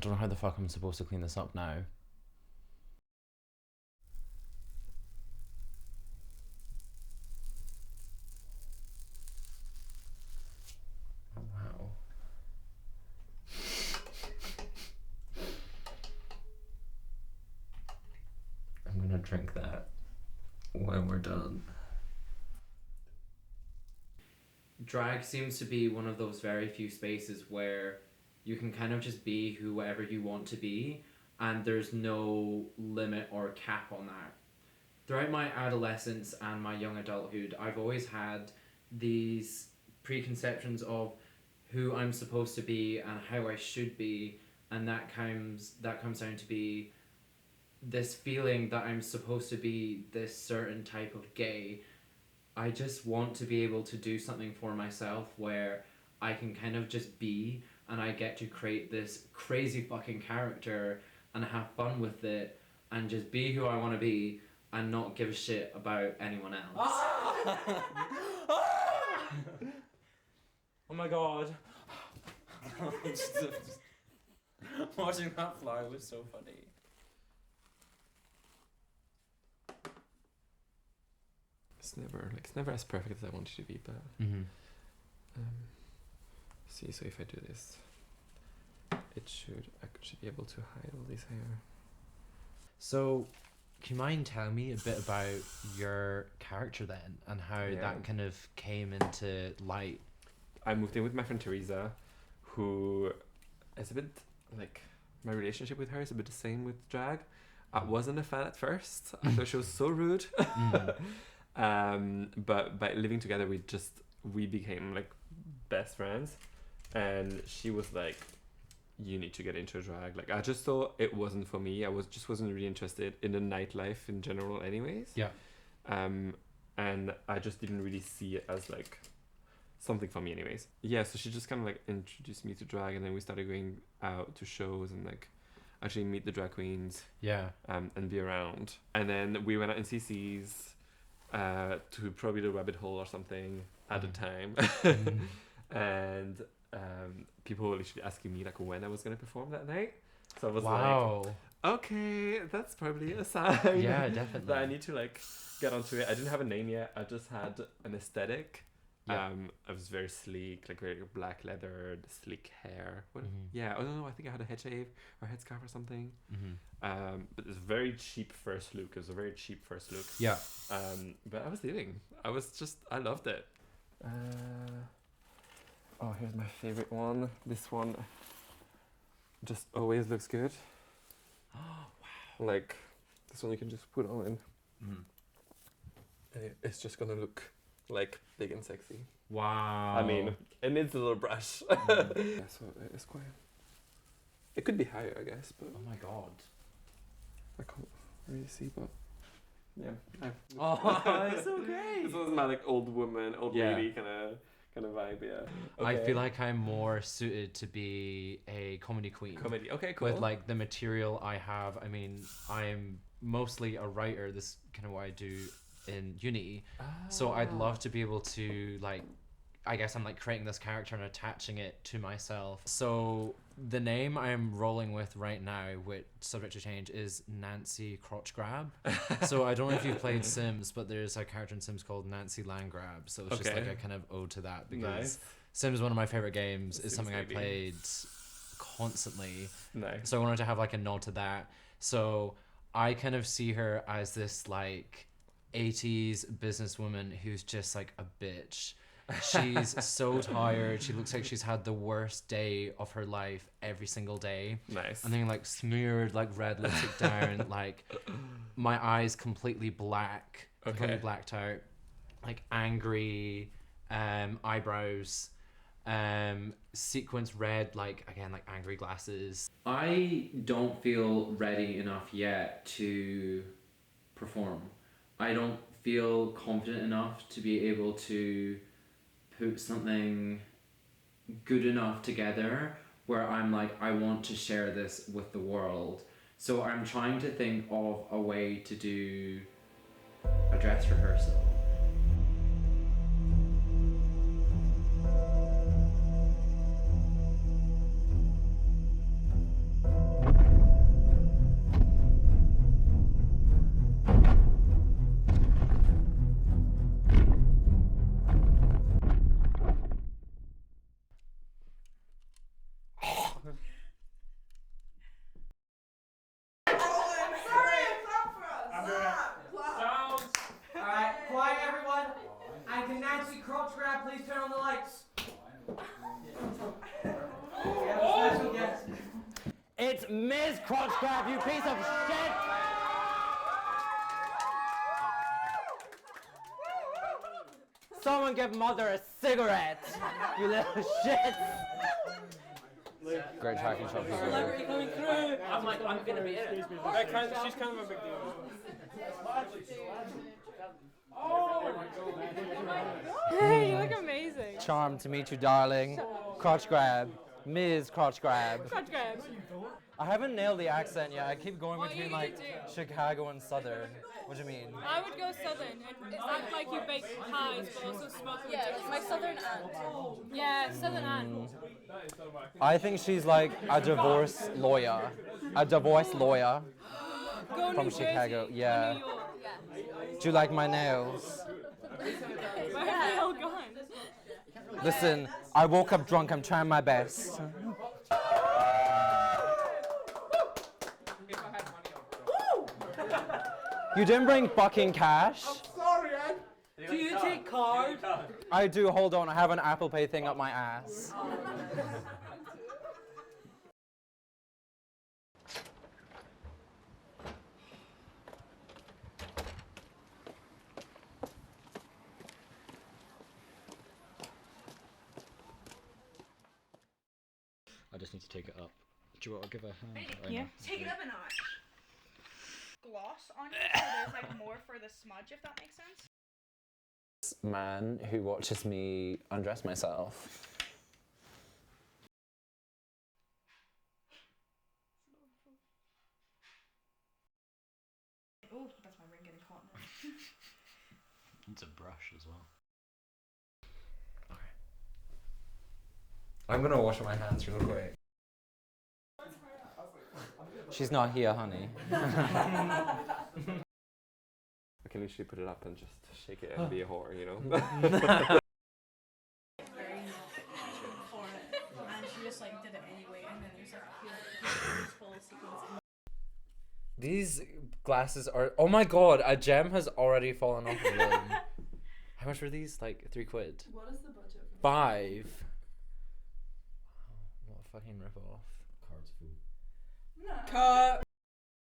I don't know how the fuck I'm supposed to clean this up now. Oh, wow. I'm gonna drink that when we're done. Drag seems to be one of those very few spaces where you can kind of just be whoever you want to be, and there's no limit or cap on that. Throughout my adolescence and my young adulthood, I've always had these preconceptions of who I'm supposed to be and how I should be, and that comes down to be this feeling that I'm supposed to be this certain type of gay. I just want to be able to do something for myself where I can kind of just be, and I get to create this crazy fucking character and have fun with it and just be who I want to be and not give a shit about anyone else. Oh my god. Watching that fly was so funny. It's never as perfect as I want it to be, but Mm-hmm. see, so if I do this, I should be able to hide all this hair. So, can you mind telling me a bit about your character then, and how Yeah. that kind of came into light? I moved in with my friend Teresa, who is a bit like, my relationship with her is a bit the same with drag. I wasn't a fan at first. I thought she was so rude. But by living together, we became like best friends, and she was like, you need to get into drag. Like, I just thought it wasn't for me. I wasn't really interested in the nightlife in general anyways. Yeah. And I just didn't really see it as like something for me anyways. Yeah, so she just kind of like introduced me to drag, and then we started going out to shows and like actually meet the drag queens. Yeah. And be around. And then we went out in CC's to probably the rabbit hole or something at the time. And people were literally asking me like when I was gonna perform that night. So I was Wow. like, okay, that's probably a sign. Yeah, definitely. that I need to like get onto it. I didn't have a name yet. I just had an aesthetic. Yeah. I was very sleek, like very black leather, sleek hair. What? Mhm. Yeah, I don't know. I think I had a head shave or headscarf or something. Mm-hmm. But it's a very cheap first look. It was a very cheap first look. Yeah. But I was living. I loved it. Oh, here's my favorite one. This one just always looks good. Oh, wow. Like, this one you can just put on. Mm-hmm. And it's just gonna look like big and sexy. Wow. I mean, it needs a little brush. Mm. Yeah, so it's quite. It could be higher, I guess, but Oh my god. I can't really see. But yeah, Oh, it's so great. This was my like old woman, old Yeah. lady kind of vibe. Yeah. I Okay. feel like I'm more suited to be a comedy queen. Comedy. Okay, cool. With like the material I have. I mean, I'm mostly a writer. This is kind of what I do in uni. So I'd love to be able to like, I guess I'm like creating this character and attaching it to myself. So the name I'm rolling with right now, with subject to change, is Nancy Crotch Grab. So I don't know if you've played Sims, but there's a character in Sims called Nancy Land Grab. So it's just Okay. like a kind of ode to that, because Nice. Sims is one of my favorite games. It's Sims something I baby. played constantly. Nice. So I wanted to have like a nod to that. So I kind of see her as this like 80s businesswoman who's just like a bitch. She's so tired. She looks like she's had the worst day of her life every single day. Nice. And then like smeared like red lipstick down, like my eyes completely black, completely Okay. blacked out, like angry, eyebrows, sequence red, like again like angry glasses. I don't feel ready enough yet to perform. I don't feel confident enough to be able to put something good enough together where I'm like, I want to share this with the world. So I'm trying to think of a way to do a dress rehearsal. crotch grab, you piece of shit! Someone give mother a cigarette, you little shit! Great tracking shot. Celebrity coming through. I'm like, I'm gonna be in it. She's kind of a big deal. Hey, you look amazing. Charmed to meet you, darling. Crotch grab. Ms. Crotch grab. Crotch grab. I haven't nailed the accent yet. I keep going What are you between gonna like do? Chicago and Southern. What do you mean? I would go southern and act like you bake pies but also smoke them. Yeah, my southern aunt. Yeah, southern and. I think she's like a divorce lawyer. A divorce lawyer Go from New Chicago. Jersey, Yeah. Or New York. Do you like my nails? Where have they all gone? Listen, I woke up drunk. I'm trying my best. You didn't bring fucking cash? Do you take card? I do, hold on. I have an Apple Pay thing up my ass. I just need to take it up. Do you want to give a hand? Yeah. Take it up a notch. Gloss on it so there's like more for the smudge, if that makes sense. Man who watches me undress myself. Oh, that's my ring getting caught in it. It's a brush as well. I'm gonna wash my hands real quick. She's not here, honey. I can literally put it up and just shake it and be a whore, you know? Very for it, and she just like did it anyway, and then there's like a full sequence. These glasses are. Oh my god, a gem has already fallen off of them. How much were these? Like £3. What is the budget? 5. Wow, what a fucking rip off. Cards full. No. Cut.